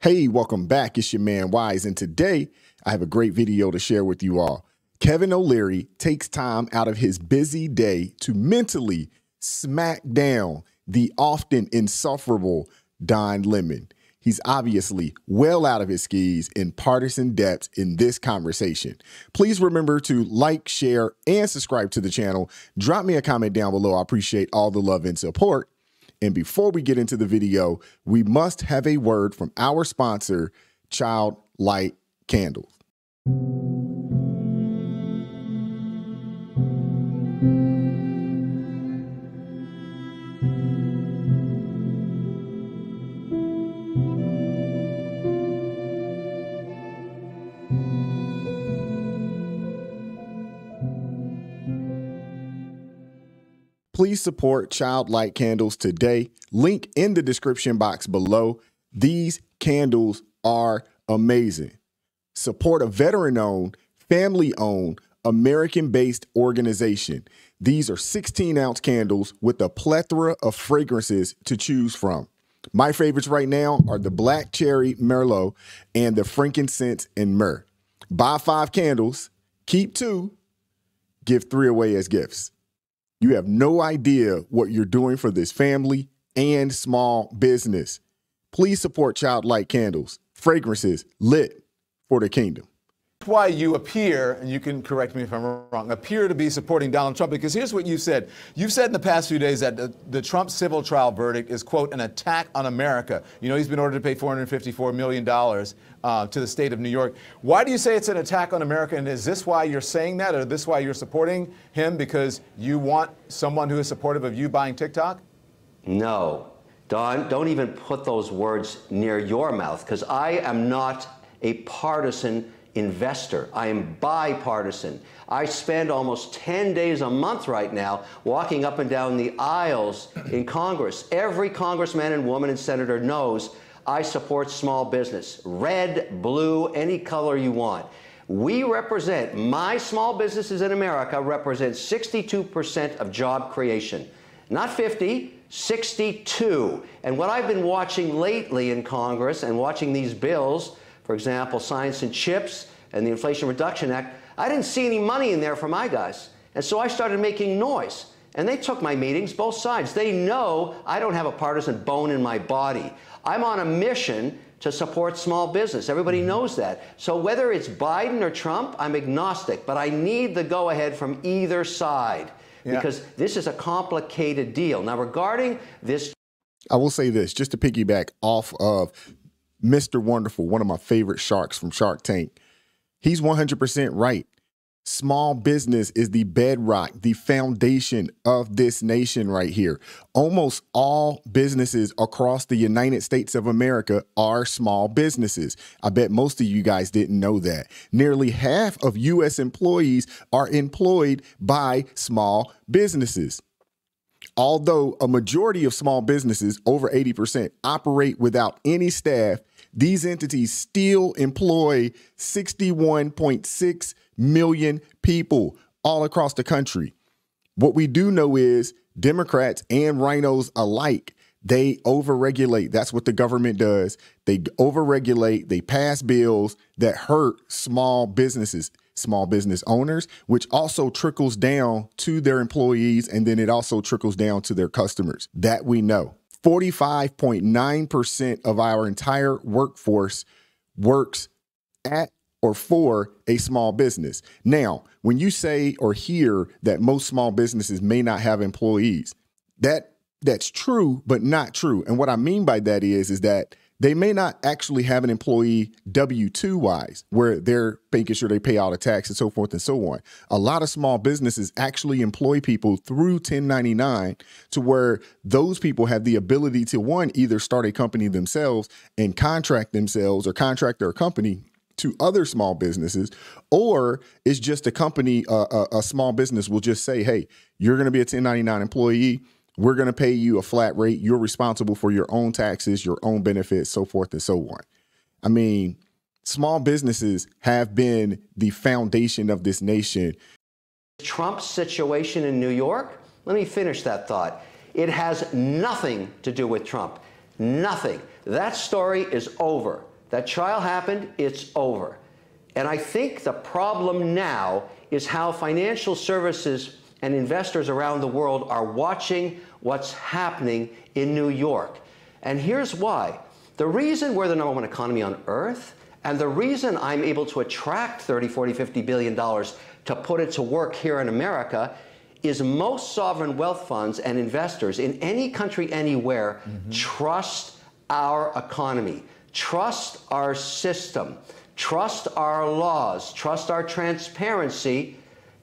Hey, welcome back. It's your man Wise, and today I have a great video to share with you all. Kevin O'Leary takes time out of his busy day to mentally smack down the often insufferable Don Lemon. He's obviously well out of his skis in partisan depth in this conversation. Please remember to like, share, and subscribe to the channel. Drop me a comment down below. I appreciate all the love and support. And before we get into the video, we must have a word from our sponsor, Child Light Candles. Please support Child Light Candles today. Link in the description box below. These candles are amazing. Support a veteran-owned, family-owned, American-based organization. These are 16-ounce candles with a plethora of fragrances to choose from. My favorites right now are the Black Cherry Merlot and the Frankincense and Myrrh. Buy 5 candles, keep 2, give 3 away as gifts. You have no idea what you're doing for this family and small business. Please support Child Light Candles, fragrances lit for the kingdom. That's why you appear, and you can correct me if I'm wrong, appear to be supporting Donald Trump, because here's what you said. You've said in the past few days that the Trump civil trial verdict is, quote, an attack on America. You know, he's been ordered to pay $454 million to the state of New York. Why do you say it's an attack on America? And is this why you're saying that, or is this why you're supporting him, because you want someone who is supportive of you buying TikTok? No. Don, don't even put those words near your mouth, because I am not a partisan investor. I am bipartisan. I spend almost 10 days a month right now walking up and down the aisles in Congress. Every congressman and woman and senator knows I support small business. Red, blue, any color you want. We represent, my small businesses in America represent 62% of job creation. Not 50, 62. And what I've been watching lately in Congress and watching these bills, for example, Science and Chips and the Inflation Reduction Act, I didn't see any money in there for my guys. And so I started making noise. And they took my meetings, both sides. They know I don't have a partisan bone in my body. I'm on a mission to support small business. Everybody knows that. So whether it's Biden or Trump, I'm agnostic. But I need the go-ahead from either side, because this is a complicated deal. Now, regarding this, I will say this, just to piggyback off of Mr. Wonderful, one of my favorite sharks from Shark Tank. He's 100% right. Small business is the bedrock, the foundation of this nation right here. Almost all businesses across the United States of America are small businesses. I bet most of you guys didn't know that. Nearly half of U.S. employees are employed by small businesses. Although a majority of small businesses, over 80%, operate without any staff, these entities still employ 61.6 million people all across the country. What we do know is Democrats and rhinos alike, they overregulate. That's what the government does. They overregulate. They pass bills that hurt small businesses, small business owners, which also trickles down to their employees, and then it also trickles down to their customers. That we know. 45.9% of our entire workforce works at or for a small business. Now, when you say or hear that most small businesses may not have employees, that's true, but not true. And what I mean by that is that they may not actually have an employee W-2 wise, where they're making sure they pay all the tax and so forth and so on. A lot of small businesses actually employ people through 1099 to where those people have the ability to, one, either start a company themselves and contract themselves or contract their company to other small businesses, or it's just a company, a small business will just say, hey, you're going to be a 1099 employee. We're going to pay you a flat rate. You're responsible for your own taxes, your own benefits, so forth and so on. I mean, small businesses have been the foundation of this nation. Trump's situation in New York, let me finish that thought. It has nothing to do with Trump. Nothing. That story is over. That trial happened, it's over. And I think the problem now is how financial services and investors around the world are watching what's happening in New York. And here's why. The reason we're the #1 economy on earth, and the reason I'm able to attract 30, 40, 50 billion dollars to put it to work here in America, is most sovereign wealth funds and investors in any country anywhere trust our economy, trust our system, trust our laws, trust our transparency,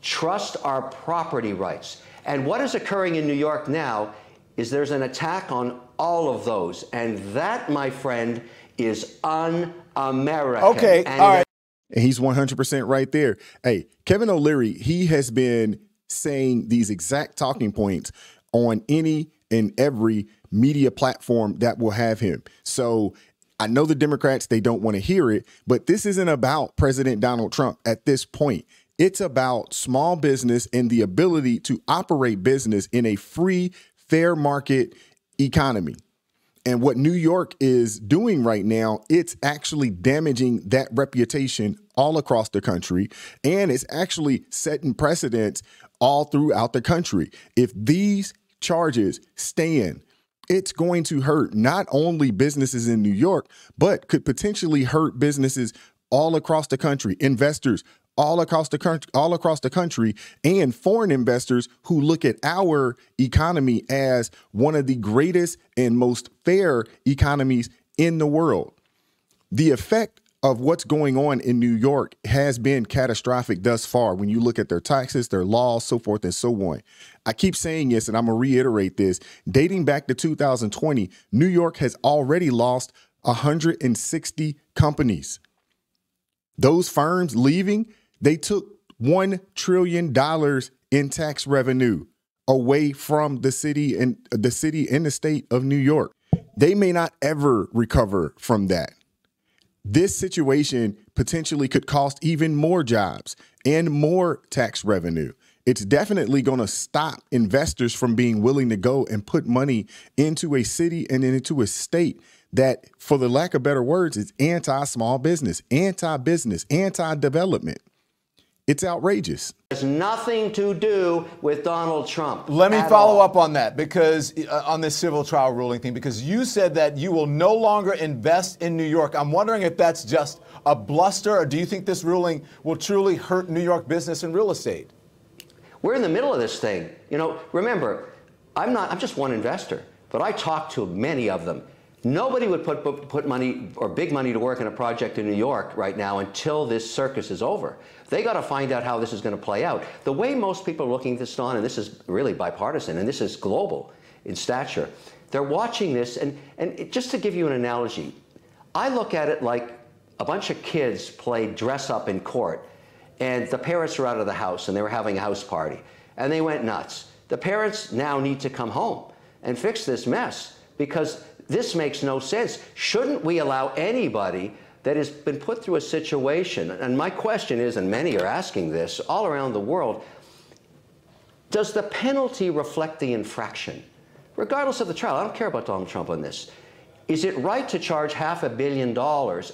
trust our property rights. And what is occurring in New York now is there's an attack on all of those. And that, my friend, is un-American. Okay, and all right. And he's 100% right there. Hey, Kevin O'Leary, he has been saying these exact talking points on any and every media platform that will have him. So I know the Democrats, they don't want to hear it, but this isn't about President Donald Trump at this point. It's about small business and the ability to operate business in a free, fair market economy. And what New York is doing right now, it's actually damaging that reputation all across the country. And it's actually setting precedents all throughout the country. If these charges stand, it's going to hurt not only businesses in New York, but could potentially hurt businesses all across the country, investors all across the country, and foreign investors who look at our economy as one of the greatest and most fair economies in the world. The effect of what's going on in New York has been catastrophic thus far. When you look at their taxes, their laws, so forth and so on. I keep saying this, and I'm going to reiterate this. Dating back to 2020, New York has already lost 160 companies. Those firms leaving, they took $1 trillion in tax revenue away from the city and the state of New York. They may not ever recover from that. This situation potentially could cost even more jobs and more tax revenue. It's definitely going to stop investors from being willing to go and put money into a city and into a state that, for the lack of better words, is anti-small business, anti-development. It's outrageous. It has nothing to do with Donald Trump. Let me follow up on that, because on this civil trial ruling thing, because you said that you will no longer invest in New York. I'm wondering if that's just a bluster, or do you think this ruling will truly hurt New York business and real estate? We're in the middle of this thing. You know, remember, I'm just one investor, but I talk to many of them. Nobody would put money or big money to work in a project in New York right now until this circus is over. They got to find out how this is going to play out. The way most people are looking at this, Don, and this is really bipartisan, and this is global in stature, they're watching this, and just to give you an analogy, I look at it like a bunch of kids play dress up in court, and the parents are out of the house, and they were having a house party, and they went nuts. The parents now need to come home and fix this mess, because this makes no sense. Shouldn't we allow anybody that has been put through a situation, and my question is, and many are asking this all around the world, does the penalty reflect the infraction? Regardless of the trial, I don't care about Donald Trump on this. Is it right to charge $500 million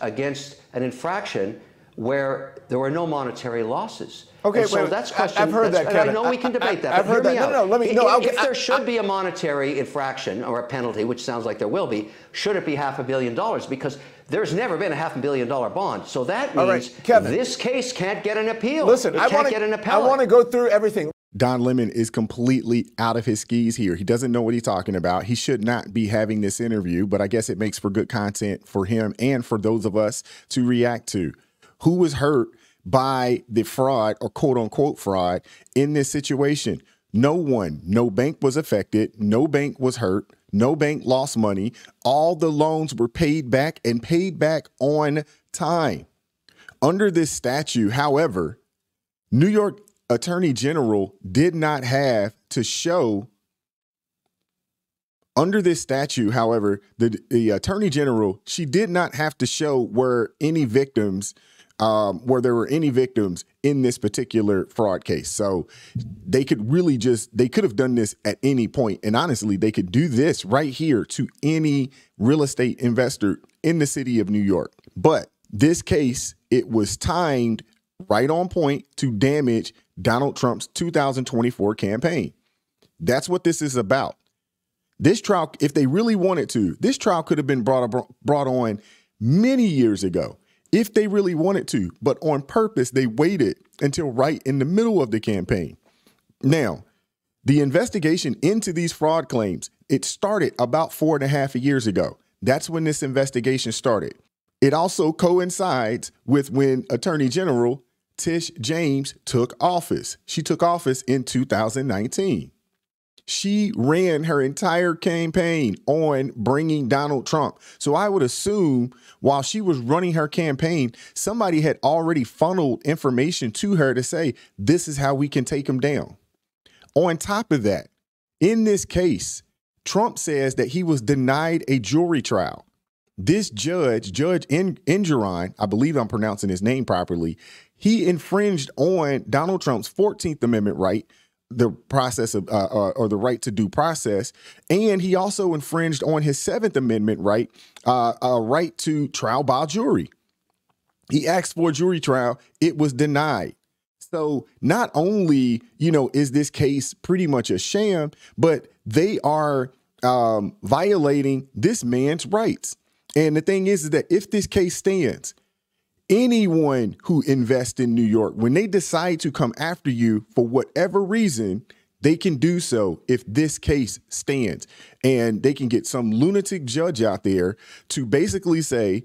against an infraction where there were no monetary losses? Okay, so wait, that's question. I've heard that, Kevin. I know we can debate that. I've heard that. No, let me. No, if there should be a monetary infraction or a penalty, which sounds like there will be, should it be $500 million? Because there's never been a $500 million bond. So that means Kevin, this case can't get an appeal. Listen, I want to go through everything. Don Lemon is completely out of his skis here. He doesn't know what he's talking about. He should not be having this interview, but I guess it makes for good content for him and for those of us to react to. Who was hurt by the fraud, or quote unquote fraud, in this situation? No one. No bank was affected. No bank was hurt. No bank lost money. All the loans were paid back, and paid back on time. Under this statute, however, New York Attorney General did not have to show. Under this statute, however, the Attorney General, she did not have to show where there were any victims in this particular fraud case. So they could have done this at any point. And honestly, they could do this right here to any real estate investor in the city of New York. But this case, it was timed right on point to damage Donald Trump's 2024 campaign. That's what this is about. This trial, if they really wanted to, this trial could have been brought on many years ago if they really wanted to. But on purpose, they waited until right in the middle of the campaign. Now, the investigation into these fraud claims, it started about 4.5 years ago. That's when this investigation started. It also coincides with when Attorney General Tish James took office. She took office in 2019. She ran her entire campaign on bringing Donald Trump. So I would assume while she was running her campaign, somebody had already funneled information to her to say, this is how we can take him down. On top of that, in this case, Trump says that he was denied a jury trial. This Judge Engeron, I believe I'm pronouncing his name properly, he infringed on Donald Trump's 14th Amendment right, the process of or the right to due process, and he also infringed on his 7th Amendment right, a right to trial by jury. He asked for a jury trial. It was denied. So not only, is this case pretty much a sham, but they are violating this man's rights. And the thing is that if this case stands, anyone who invests in New York, when they decide to come after you for whatever reason, they can do so if this case stands. And they can get some lunatic judge out there to basically say,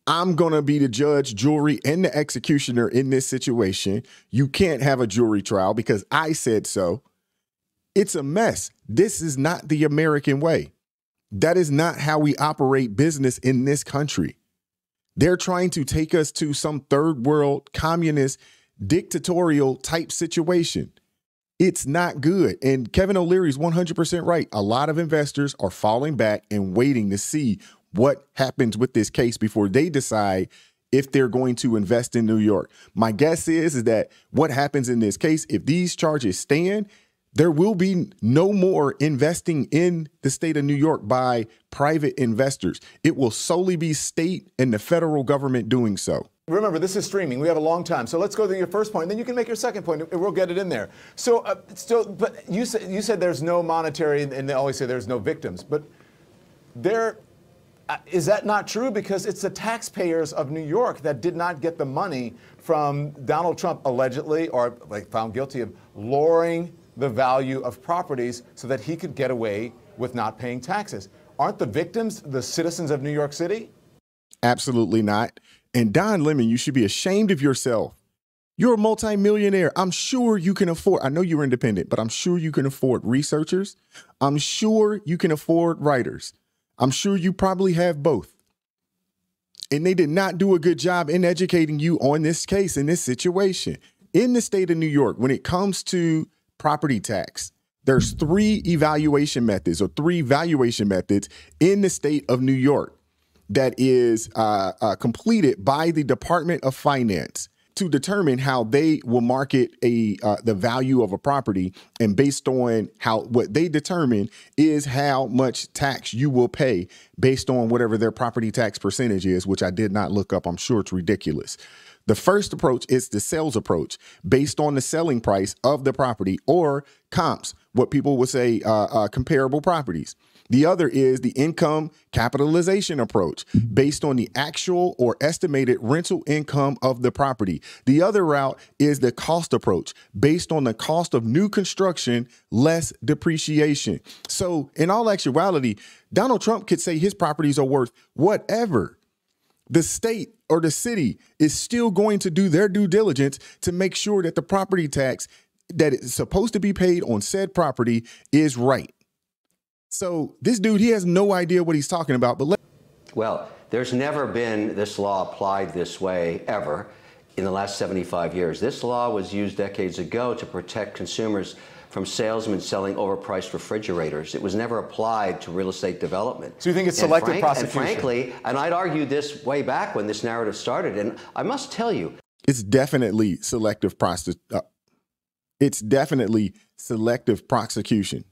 I'm going to be the judge, jury, and the executioner in this situation. You can't have a jury trial because I said so. It's a mess. This is not the American way. That is not how we operate business in this country. They're trying to take us to some third world, communist, dictatorial type situation. It's not good. And Kevin O'Leary is 100% right. A lot of investors are falling back and waiting to see what happens with this case before they decide if they're going to invest in New York. My guess is that what happens in this case, if these charges stand, there will be no more investing in the state of New York by private investors. It will solely be state and the federal government doing so. Remember, this is streaming. We have a long time. So let's go to your first point, then you can make your second point, and we'll get it in there. So, but you said there's no monetary, and they always say there's no victims. But is that not true? Because it's the taxpayers of New York that did not get the money from Donald Trump, allegedly, or found guilty of lowering the value of properties so that he could get away with not paying taxes. Aren't the victims the citizens of New York City? Absolutely not. And Don Lemon, you should be ashamed of yourself. You're a multimillionaire. I'm sure you can afford, I know you're independent, but I'm sure you can afford researchers. I'm sure you can afford writers. I'm sure you probably have both. And they did not do a good job in educating you on this case, in this situation. In the state of New York, when it comes to property tax, there's three valuation methods in the state of New York that is completed by the Department of Finance to determine how they will market the value of a property. And based on what they determine is how much tax you will pay based on whatever their property tax percentage is, which I did not look up. I'm sure it's ridiculous. The first approach is the sales approach based on the selling price of the property, or comps, what people would say comparable properties. The other is the income capitalization approach based on the actual or estimated rental income of the property. The other route is the cost approach based on the cost of new construction less depreciation. So in all actuality, Donald Trump could say his properties are worth whatever. The state or the city is still going to do their due diligence to make sure that the property tax that is supposed to be paid on said property is right. So this dude, he has no idea what he's talking about. But well, there's never been this law applied this way ever in the last 75 years. This law was used decades ago to protect consumers from salesmen selling overpriced refrigerators. It was never applied to real estate development. So you think it's selective prosecution? And frankly, and I'd argue this way back when this narrative started, and I must tell you, it's definitely selective prosecution.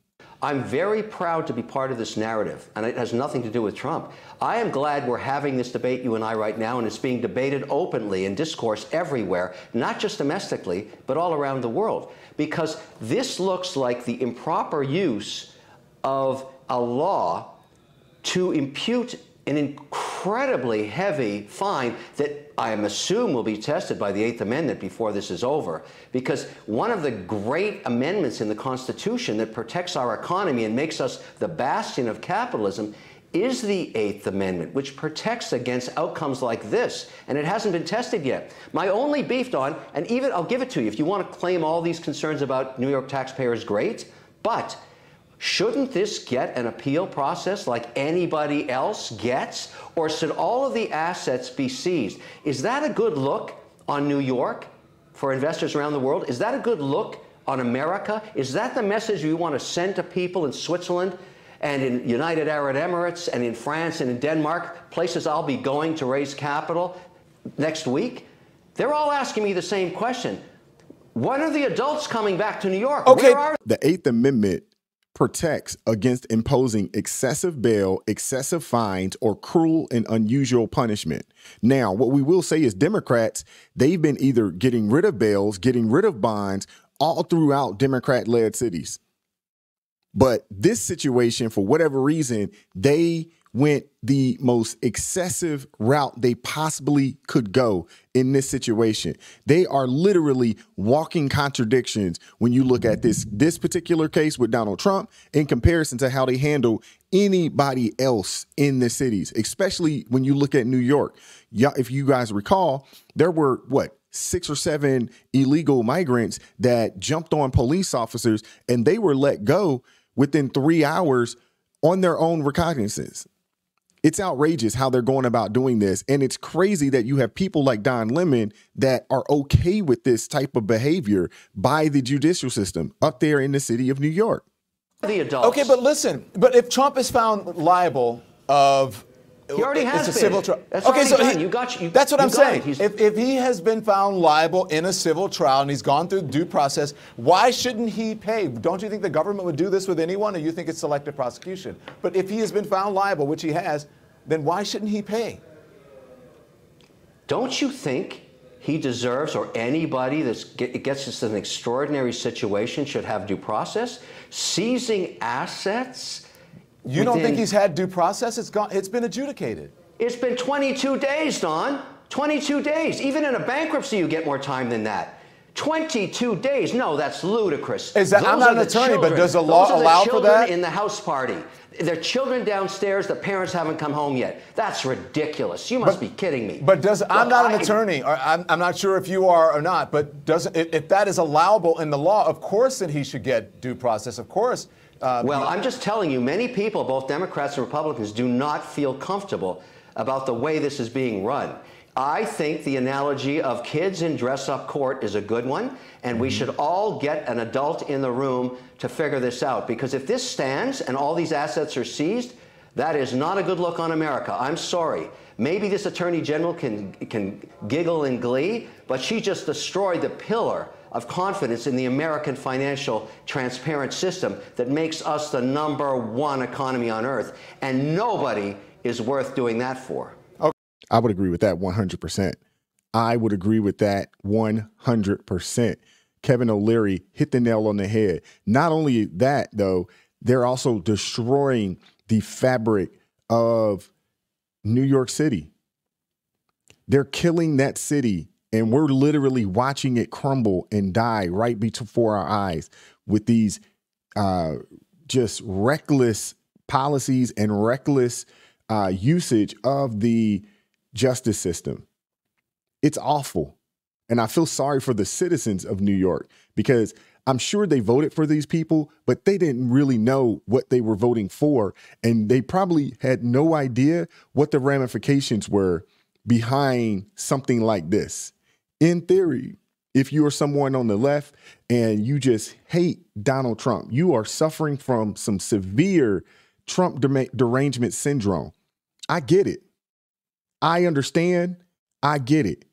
I'm very proud to be part of this narrative, and it has nothing to do with Trump. I am glad we're having this debate, you and I, right now, and it's being debated openly in discourse everywhere, not just domestically, but all around the world, because this looks like the improper use of a law to impute an incredibly heavy fine that I assume will be tested by the Eighth Amendment before this is over. Because one of the great amendments in the Constitution that protects our economy and makes us the bastion of capitalism is the Eighth Amendment, which protects against outcomes like this. And it hasn't been tested yet. My only beef, Don, and even I'll give it to you, if you want to claim all these concerns about New York taxpayers, great, but shouldn't this get an appeal process like anybody else gets? Or should all of the assets be seized? Is that a good look on New York for investors around the world? Is that a good look on America? Is that the message you want to send to people in Switzerland and in United Arab Emirates and in France and in Denmark, places I'll be going to raise capital next week? They're all asking me the same question. When are the adults coming back to New York? Okay. Where are The Eighth Amendment protects against imposing excessive bail, excessive fines, or cruel and unusual punishment. Now, what we will say is Democrats, they've been either getting rid of bails, getting rid of bonds all throughout Democrat-led cities. But this situation, for whatever reason, they went the most excessive route they possibly could go in this situation. They are literally walking contradictions when you look at this particular case with Donald Trump in comparison to how they handle anybody else in the cities, especially when you look at New York. If you guys recall, there were, 6 or 7 illegal migrants that jumped on police officers, and they were let go within 3 hours on their own recognizance. It's outrageous how they're going about doing this. And it's crazy that you have people like Don Lemon that are okay with this type of behavior by the judicial system up there in the city of New York. the adults? Okay, but listen, but if Trump is found liable of He already has it's a civil trial. That's Okay, so done. that's what I'm saying. It. If he has been found liable in a civil trial and he's gone through due process, why shouldn't he pay? Don't you think the government would do this with anyone, or you think it's selective prosecution? But if he has been found liable, which he has, then why shouldn't he pay? Don't you think he deserves, or anybody that gets us in an extraordinary situation should have due process? Seizing assets? You don't think he's had due process? It's been adjudicated. It's been 22 days, Don. 22 days. Even in a bankruptcy, you get more time than that. 22 days. No, that's ludicrous. I'm not an attorney, but does the law allow for that? In the house party. Their children downstairs, the parents haven't come home yet. That's ridiculous. You must be kidding me. But I'm not an attorney, or I'm not sure if you are or not, but if that is allowable in the law, of course that he should get due process, of course. Well, I'm just telling you, many people, both Democrats and Republicans, do not feel comfortable about the way this is being run. I think the analogy of kids in dress-up court is a good one, and we should all get an adult in the room to figure this out. Because if this stands and all these assets are seized, that is not a good look on America. I'm sorry. Maybe this Attorney General can giggle in glee, but she just destroyed the pillar of confidence in the American financial transparent system that makes us the #1 economy on earth, and nobody is worth doing that for. I would agree with that 100%. I would agree with that 100%. Kevin O'Leary hit the nail on the head. Not only that, though, they're also destroying the fabric of New York City. They're killing that city, and we're literally watching it crumble and die right before our eyes with these just reckless policies and reckless usage of the justice system. It's awful. And I feel sorry for the citizens of New York, because I'm sure they voted for these people, but they didn't really know what they were voting for. And they probably had no idea what the ramifications were behind something like this. In theory, if you are someone on the left and you just hate Donald Trump, you are suffering from some severe Trump derangement syndrome. I get it. I understand. I get it.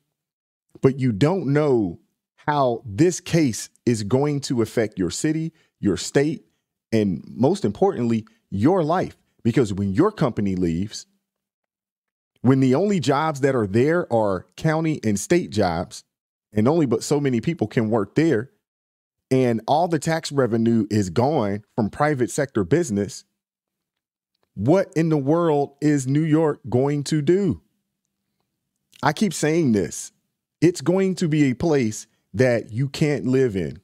But you don't know how this case is going to affect your city, your state, and most importantly, your life. Because when your company leaves, when the only jobs that are there are county and state jobs, and only but so many people can work there, and all the tax revenue is gone from private sector business, what in the world is New York going to do? I keep saying this. It's going to be a place that you can't live in.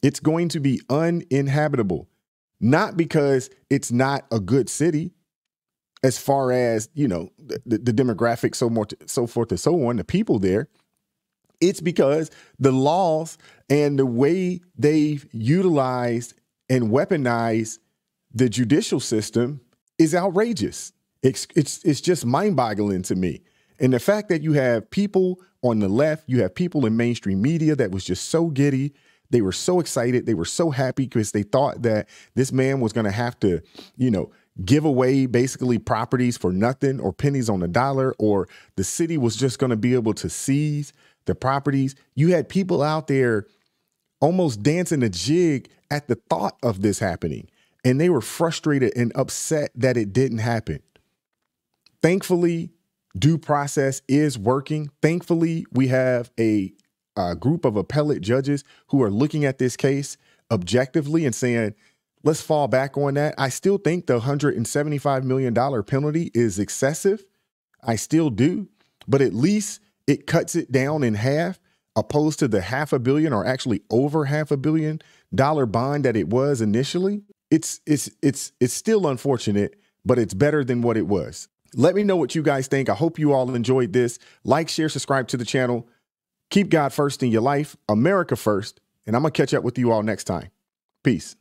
It's going to be uninhabitable, not because it's not a good city as far as, you know, the demographics, so forth and so on, the people there. It's because the laws and the way they've utilized and weaponized the judicial system is outrageous. It's just mind-boggling to me. And the fact that you have people on the left, you have people in mainstream media that was just so giddy. They were so excited. They were so happy because they thought that this man was going to have to, you know, give away basically properties for nothing or pennies on the dollar, or the city was just going to be able to seize the properties. You had people out there almost dancing a jig at the thought of this happening. And they were frustrated and upset that it didn't happen. Thankfully, due process is working. Thankfully, we have a group of appellate judges who are looking at this case objectively and saying, let's fall back on that. I still think the $175 million penalty is excessive. I still do. But at least it cuts it down in half, opposed to the $500 million or actually over $500 million bond that it was initially. It's still unfortunate, but it's better than what it was. Let me know what you guys think. I hope you all enjoyed this. Like, share, subscribe to the channel. Keep God first in your life, America first, and I'm going to catch up with you all next time. Peace.